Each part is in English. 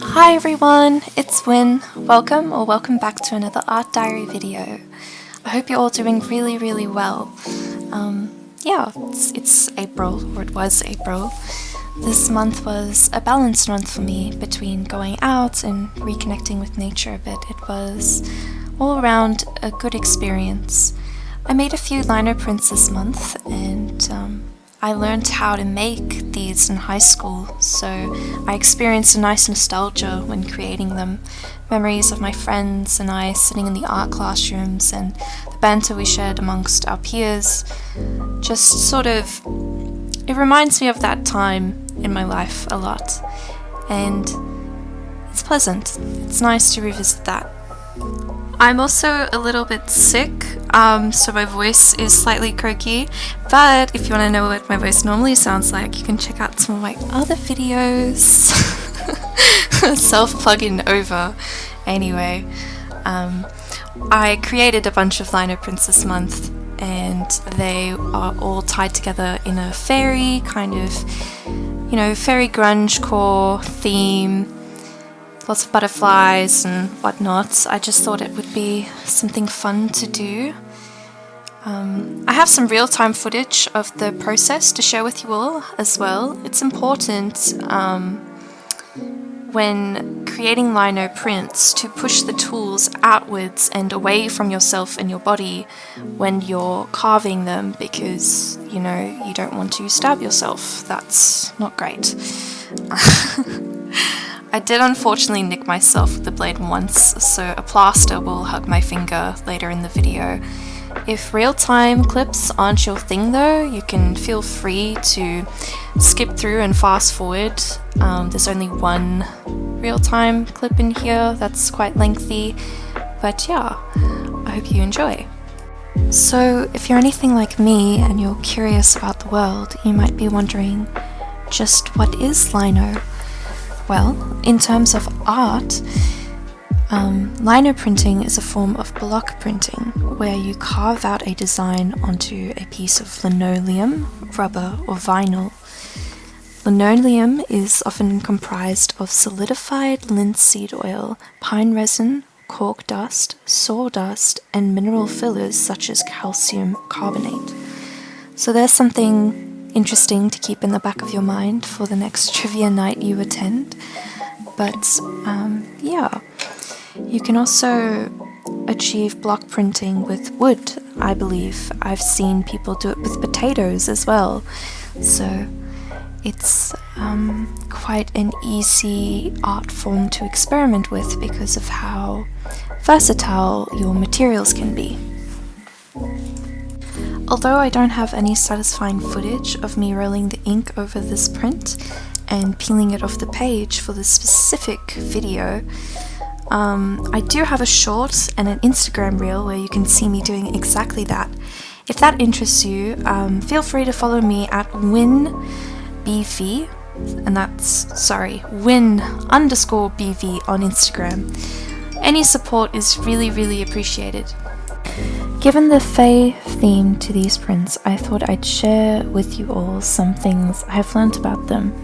Hi everyone, it's Wynn. Welcome back to another art diary video. I hope you're all doing really well. It's April, or it was April. This month was a balanced month for me between going out and reconnecting with nature a bit. It was all around a good experience. I made a few lino prints this month and I learned how to make these in high school, so I experienced a nice nostalgia when creating them. Memories of my friends and I sitting in the art classrooms and the banter we shared amongst our peers. It reminds me of that time in my life a lot, and it's pleasant. It's nice to revisit that. I'm also a little bit sick, so my voice is slightly croaky, but if you want to know what my voice normally sounds like, you can check out some of my other videos. Self-plugging over. Anyway, I created a bunch of lino prints this month, and they are all tied together in a fairy kind of, fairy grunge-core theme. Lots of butterflies and whatnot. I just thought it would be something fun to do. I have some real-time footage of the process to share with you all as well. It's important when creating lino prints to push the tools outwards and away from yourself and your body when you're carving them, because you don't want to stab yourself. That's not great. I did unfortunately nick myself with the blade once, so a plaster will hug my finger later in the video. If real-time clips aren't your thing though, you can feel free to skip through and fast forward. There's only one real-time clip in here that's quite lengthy, but yeah, I hope you enjoy. So if you're anything like me and you're curious about the world, you might be wondering, just what is lino? Well, in terms of art, lino printing is a form of block printing where you carve out a design onto a piece of linoleum, rubber, or vinyl. Linoleum is often comprised of solidified linseed oil, pine resin, cork dust, sawdust, and mineral fillers such as calcium carbonate. So there's something interesting to keep in the back of your mind for the next trivia night you attend. But you can also achieve block printing with wood, I believe. I've seen people do it with potatoes as well. So it's quite an easy art form to experiment with because of how versatile your materials can be. Although I don't have any satisfying footage of me rolling the ink over this print and peeling it off the page for this specific video, I do have a short and an Instagram reel where you can see me doing exactly that. If that interests you, feel free to follow me at WynnBV, and that's, Wynn_BV on Instagram. Any support is really appreciated. Given the Fae theme to these prints, I thought I'd share with you all some things I've learnt about them.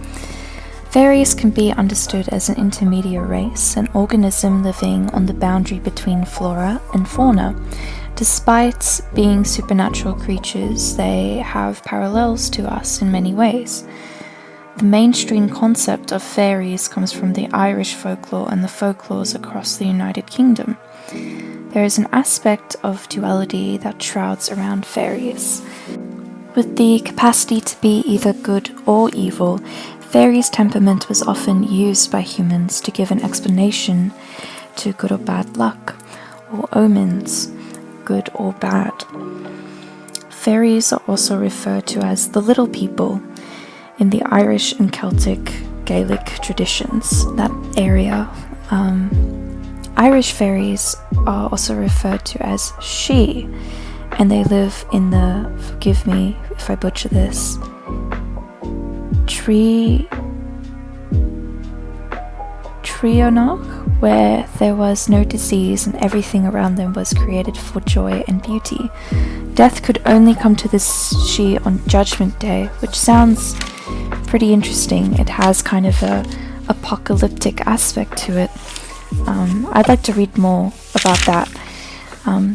Fairies can be understood as an intermediate race, an organism living on the boundary between flora and fauna. Despite being supernatural creatures, they have parallels to us in many ways. The mainstream concept of fairies comes from the Irish folklore and the folklores across the United Kingdom. There is an aspect of duality that shrouds around fairies. With the capacity to be either good or evil, fairies' temperament was often used by humans to give an explanation to good or bad luck, or omens, good or bad. Fairies are also referred to as the little people in the Irish and Celtic Gaelic traditions, that area. Irish fairies are also referred to as she, and they live in the, forgive me if I butcher this, Trionach, where there was no disease and everything around them was created for joy and beauty. Death could only come to this she on Judgment Day, which sounds pretty interesting. It has kind of a apocalyptic aspect to it. I'd like to read more about that.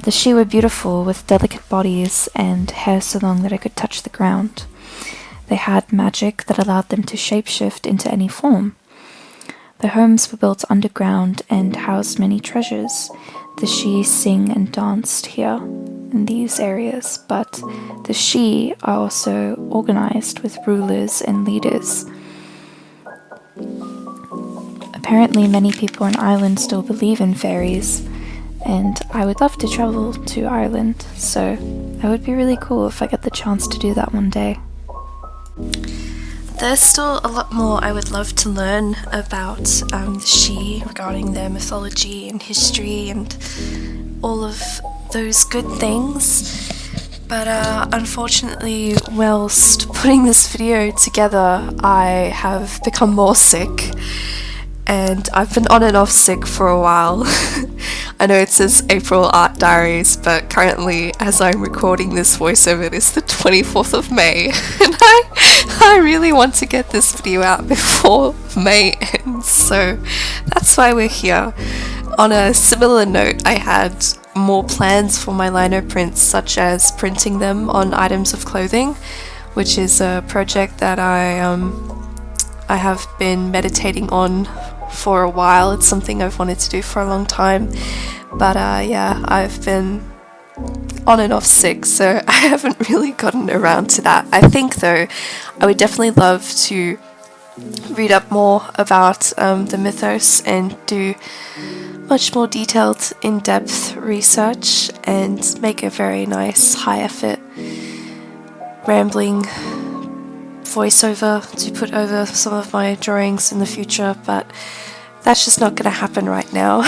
The Shi were beautiful, with delicate bodies and hair so long that I could touch the ground. They had magic that allowed them to shapeshift into any form. Their homes were built underground and housed many treasures. The Shi sing and danced here in these areas, but the Shi are also organized with rulers and leaders. Apparently many people on Ireland still believe in fairies, and I would love to travel to Ireland, so that would be really cool if I get the chance to do that one day. There's still a lot more I would love to learn about the Shi, regarding their mythology and history and all of those good things, but unfortunately, whilst putting this video together, I have become more sick, and I've been on and off sick for a while. I know it says April Art Diaries, but currently, as I'm recording this voiceover, it is the 24th of May, and I really want to get this video out before May ends, so that's why we're here. On a similar note, I had more plans for my lino prints, such as printing them on items of clothing, which is a project that I have been meditating on for a while. It's something I've wanted to do for a long time, but yeah, I've been on and off sick, so I haven't really gotten around to that. I think though, I would definitely love to read up more about the mythos and do much more detailed, in-depth research and make a very nice, high-effort, rambling voiceover to put over some of my drawings in the future, but that's just not going to happen right now.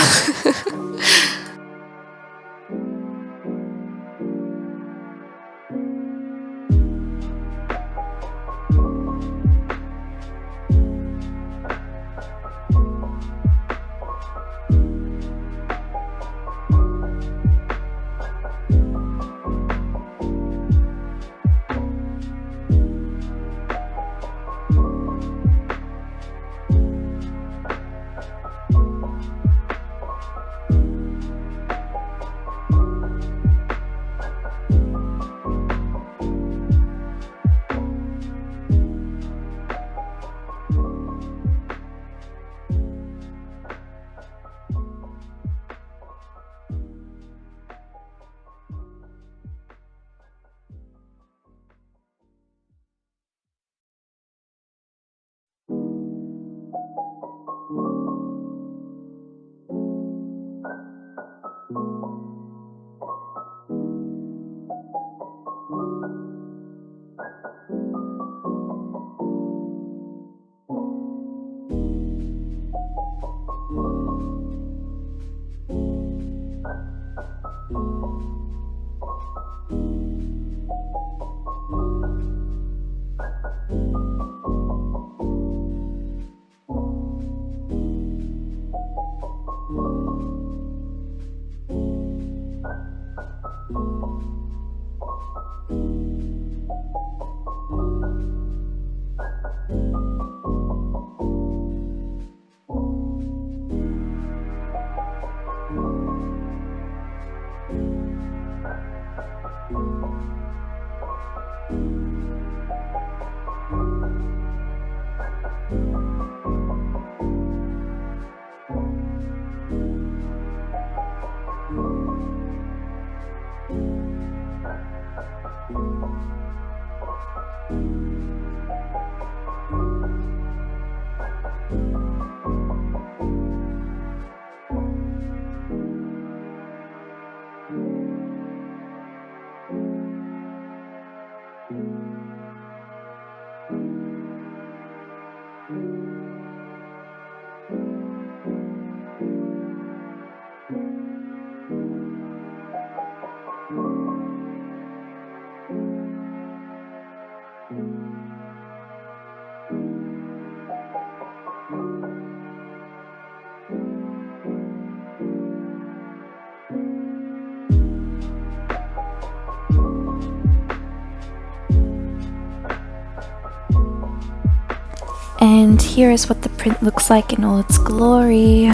And here is what the print looks like in all its glory.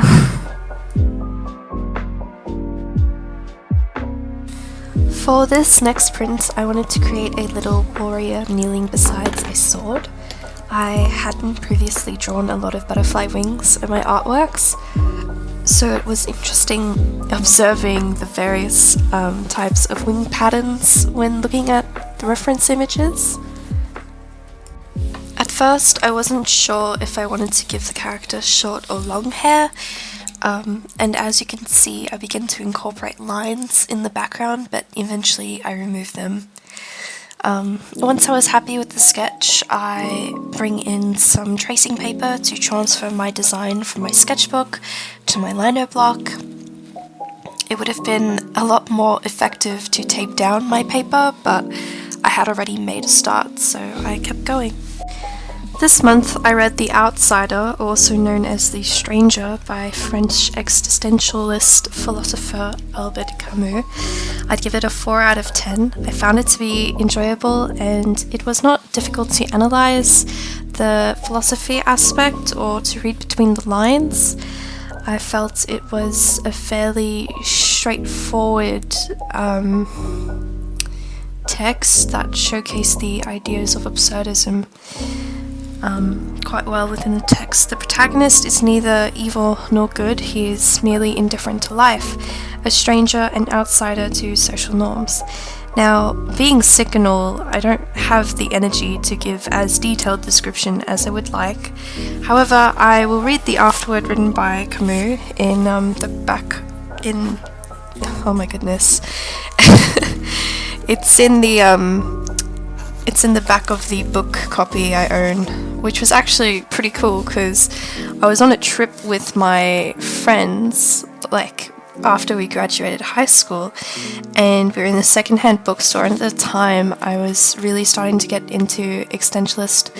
For this next print, I wanted to create a little warrior kneeling beside a sword. I hadn't previously drawn a lot of butterfly wings in my artworks, so it was interesting observing the various types of wing patterns when looking at the reference images. At first, I wasn't sure if I wanted to give the character short or long hair, and as you can see, I began to incorporate lines in the background, but eventually I removed them. Once I was happy with the sketch, I bring in some tracing paper to transfer my design from my sketchbook to my lino block. It would have been a lot more effective to tape down my paper, but I had already made a start, so I kept going. This month I read The Outsider, also known as The Stranger, by French existentialist philosopher Albert Camus. I'd give it a 4 out of 10. I found it to be enjoyable, and it was not difficult to analyze the philosophy aspect or to read between the lines. I felt it was a fairly straightforward text that showcased the ideas of absurdism quite well within the text. The protagonist is neither evil nor good, he is merely indifferent to life, a stranger and outsider to social norms. Now, being sick and all, I don't have the energy to give as detailed description as I would like. However, I will read the afterword written by Camus in the back in... oh my goodness. It's in the back of the book copy I own, which was actually pretty cool because I was on a trip with my friends, like after we graduated high school, and we were in the secondhand bookstore, and at the time I was really starting to get into existentialist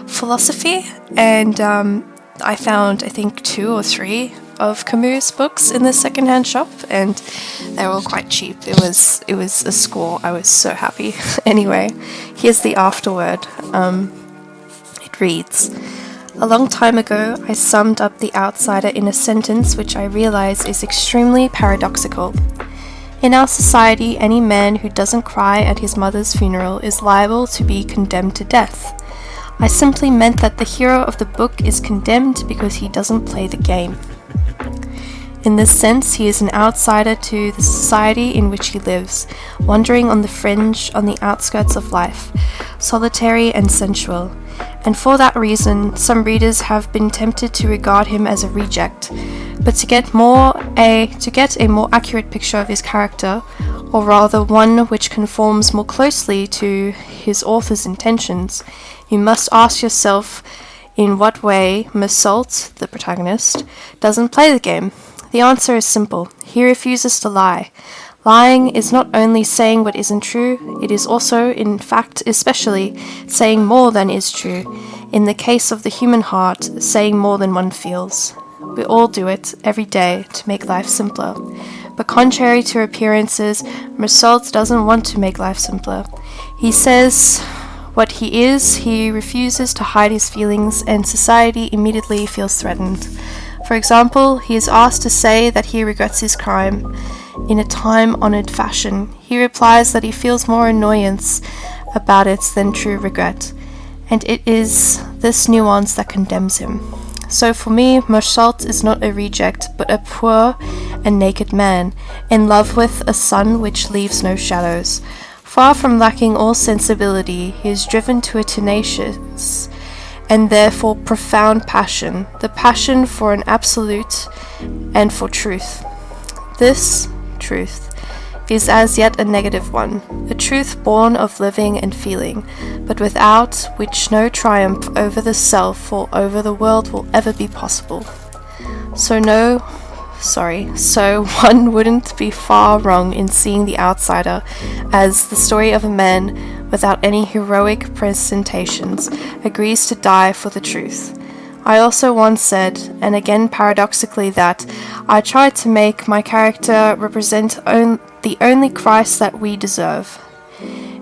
philosophy, and I found, I think, 2 or 3 of Camus' books in the secondhand shop, and they were all quite cheap. It was a score. I was so happy. Anyway, here's the afterword. It reads, "A long time ago, I summed up The Outsider in a sentence which I realize is extremely paradoxical. In our society, any man who doesn't cry at his mother's funeral is liable to be condemned to death. I simply meant that the hero of the book is condemned because he doesn't play the game. In this sense, he is an outsider to the society in which he lives, wandering on the fringe, on the outskirts of life, solitary and sensual. And for that reason, some readers have been tempted to regard him as a reject. But to get a more accurate picture of his character, or rather one which conforms more closely to his author's intentions, you must ask yourself in what way Meursault, the protagonist, doesn't play the game. The answer is simple. He refuses to lie. Lying is not only saying what isn't true, it is also, in fact, especially, saying more than is true. In the case of the human heart, saying more than one feels. We all do it, every day, to make life simpler. But contrary to appearances, Meursault doesn't want to make life simpler. He says what he is, he refuses to hide his feelings, and society immediately feels threatened. For example, he is asked to say that he regrets his crime. In a time-honored fashion, he replies that he feels more annoyance about it than true regret, and it is this nuance that condemns him. So for me, Meursault is not a reject, but a poor and naked man, in love with a sun which leaves no shadows. Far from lacking all sensibility, he is driven to a tenacious and therefore profound passion, the passion for an absolute and for truth. This truth is as yet a negative one, a truth born of living and feeling, but without which no triumph over the self or over the world will ever be possible. So one wouldn't be far wrong in seeing The Outsider as the story of a man without any heroic presentations, agrees to die for the truth. I also once said, and again paradoxically, that I tried to make my character represent the only Christ that we deserve.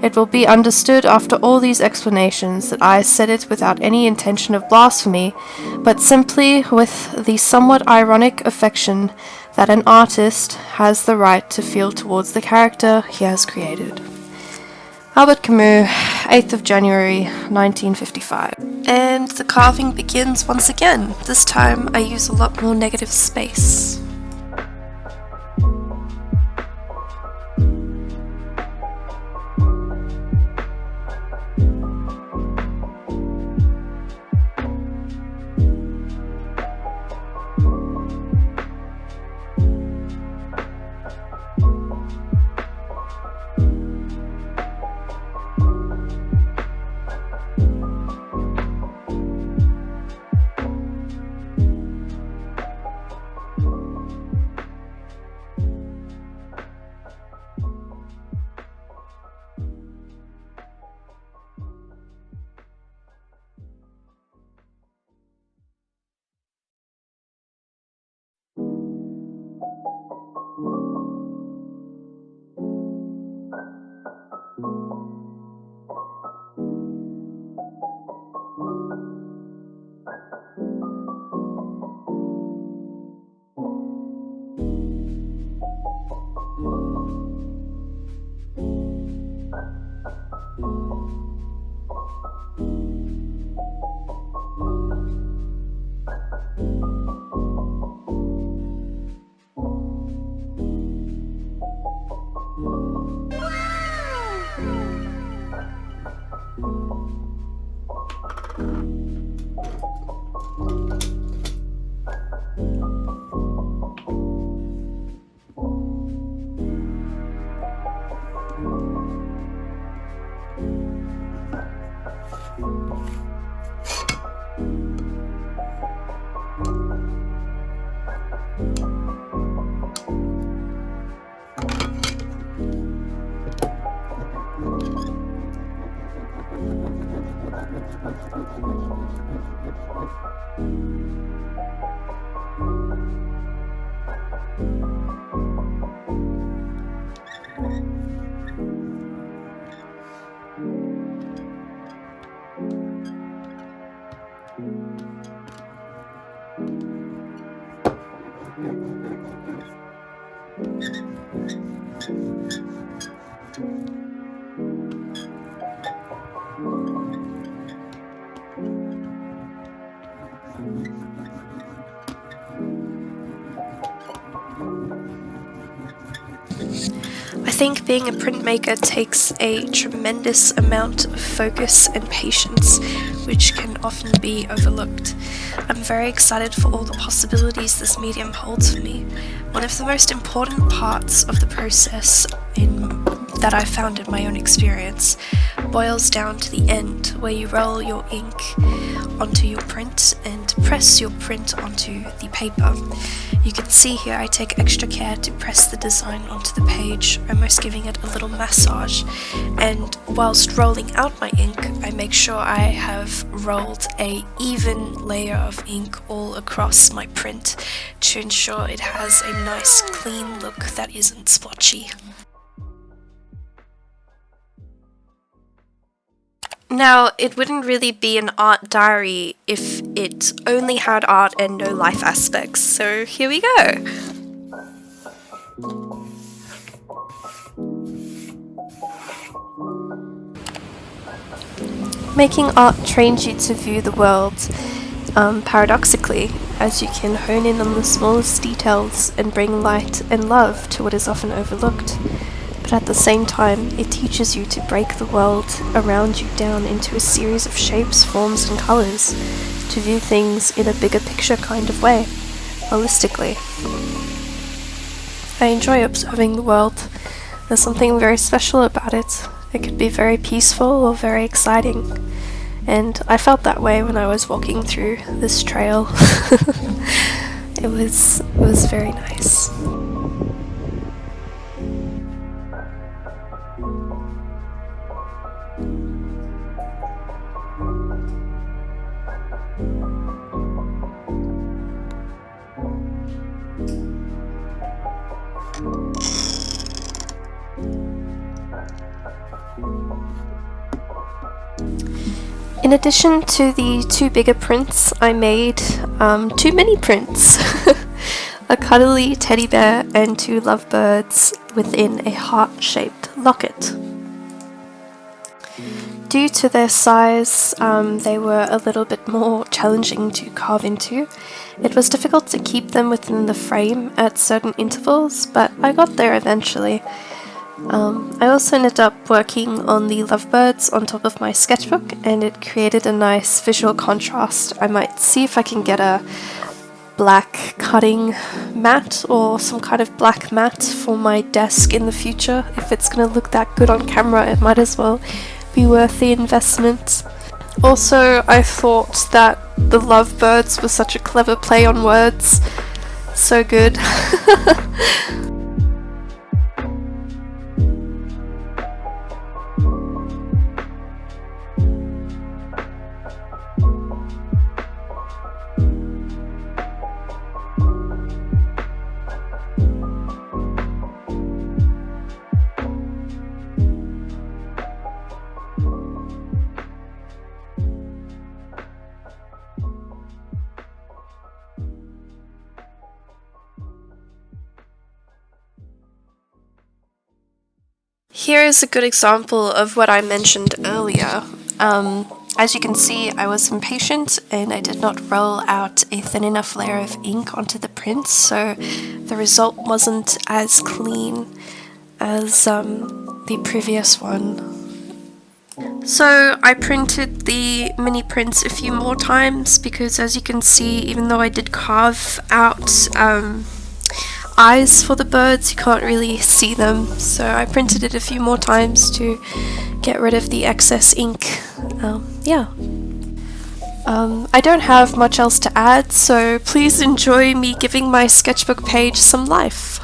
It will be understood after all these explanations that I said it without any intention of blasphemy, but simply with the somewhat ironic affection that an artist has the right to feel towards the character he has created. Albert Camus, 8th of January, 1955. And the carving begins once again. This time I use a lot more negative space. I think being a printmaker takes a tremendous amount of focus and patience, which can often be overlooked. I'm very excited for all the possibilities this medium holds for me. One of the most important parts of the process that I found in my own experience boils down to the end, where you roll your ink onto your print and press your print onto the paper. You can see here I take extra care to press the design onto the page, almost giving it a little massage, and whilst rolling out my ink, I make sure I have rolled a even layer of ink all across my print to ensure it has a nice clean look that isn't splotchy. Now, it wouldn't really be an art diary if it only had art and no life aspects, so here we go! Making art trains you to view the world paradoxically, as you can hone in on the smallest details and bring light and love to what is often overlooked. But at the same time, it teaches you to break the world around you down into a series of shapes, forms, and colours, to view things in a bigger picture kind of way, holistically. I enjoy observing the world. There's something very special about it. It could be very peaceful or very exciting. And I felt that way when I was walking through this trail. It was very nice. In addition to the 2 bigger prints, I made 2 mini prints. A cuddly teddy bear and 2 lovebirds within a heart-shaped locket. Due to their size, they were a little bit more challenging to carve into. It was difficult to keep them within the frame at certain intervals, but I got there eventually. I also ended up working on the lovebirds on top of my sketchbook, and it created a nice visual contrast. I might see if I can get a black cutting mat or some kind of black mat for my desk in the future. If it's going to look that good on camera, it might as well be worth the investment. Also, I thought that the lovebirds were such a clever play on words. So good. Here is a good example of what I mentioned earlier. As you can see, I was impatient and I did not roll out a thin enough layer of ink onto the print, so the result wasn't as clean as the previous one. So I printed the mini prints a few more times because, as you can see, even though I did carve out eyes for the birds, you can't really see them, so I printed it a few more times to get rid of the excess ink. I don't have much else to add, so please enjoy me giving my sketchbook page some life.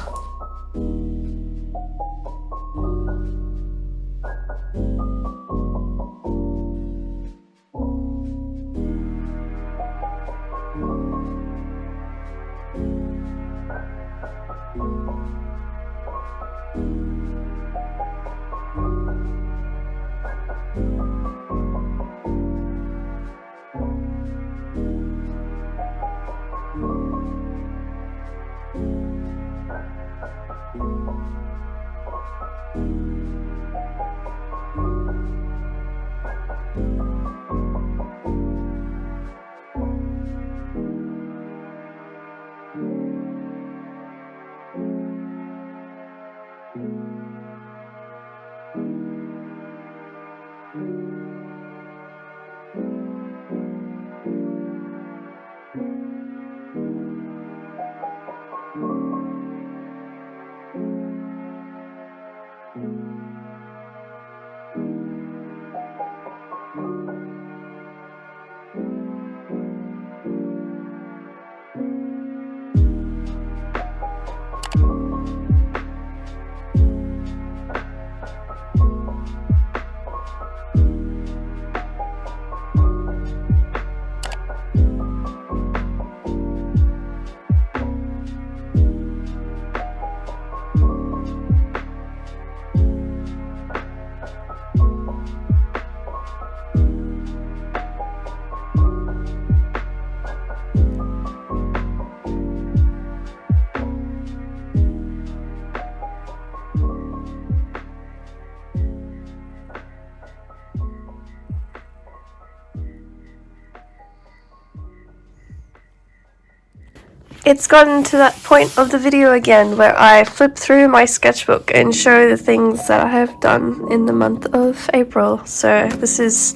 It's gotten to that point of the video again where I flip through my sketchbook and show the things that I have done in the month of April. So this is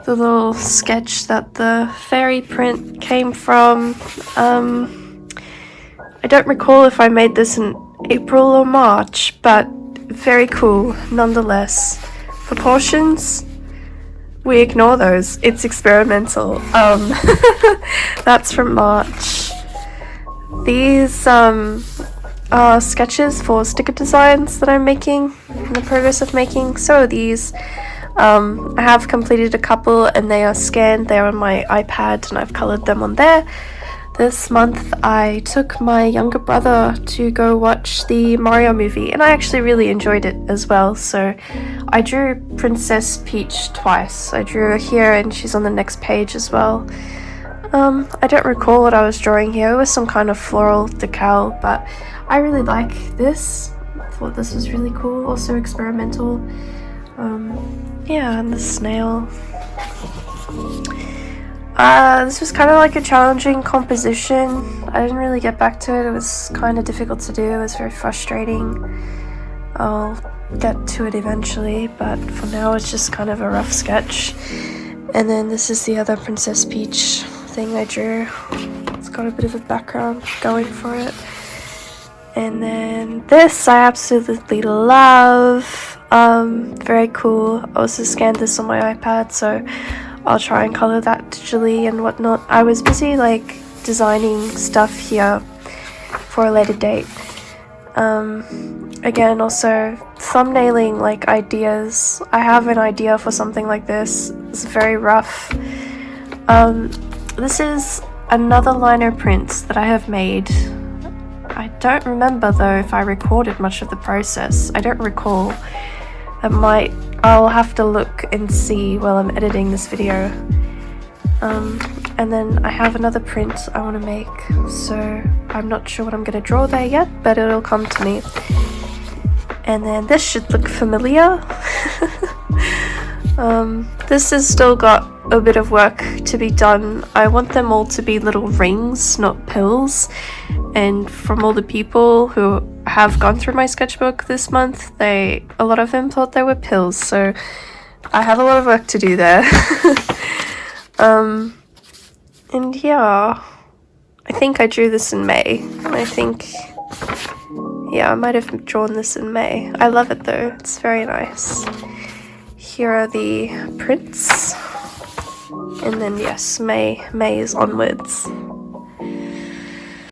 the little sketch that the fairy print came from. I don't recall if I made this in April or March, but very cool nonetheless. Proportions? We ignore those. It's experimental. That's from March. These are sketches for sticker designs that I'm making, in the progress of making. So these, I have completed a couple and they are scanned. They're on my iPad and I've coloured them on there. This month I took my younger brother to go watch the Mario movie, and I actually really enjoyed it as well. So I drew Princess Peach twice. I drew her here and she's on the next page as well. I don't recall what I was drawing here. It was some kind of floral decal, but I really like this. I thought this was really cool, also experimental. Yeah, and the snail. This was kind of like a challenging composition. I didn't really get back to it. It was kind of difficult to do. It was very frustrating. I'll get to it eventually, but for now it's just kind of a rough sketch. And then this is the other Princess Peach thing I drew. It's got a bit of a background going for it. And then this I absolutely love. Very cool. I also scanned this on my iPad, so I'll try and color that digitally and whatnot. I was busy like designing stuff here for a later date. Again, also thumbnailing like ideas. I have an idea for something like this. It's very rough. This is another liner print that I have made. I don't remember though if I recorded much of the process. I don't recall. I'll have to look and see while I'm editing this video. And then I have another print I want to make, so I'm not sure what I'm going to draw there yet, but it'll come to me. And then this should look familiar. This has still got a bit of work to be done. I want them all to be little rings, not pills. And from all the people who have gone through my sketchbook this month, a lot of them thought they were pills, so I have a lot of work to do there. And yeah, I think I drew this in May, and I think, yeah, I might have drawn this in May. I love it though, it's very nice. Here are the prints, and then yes, May is onwards.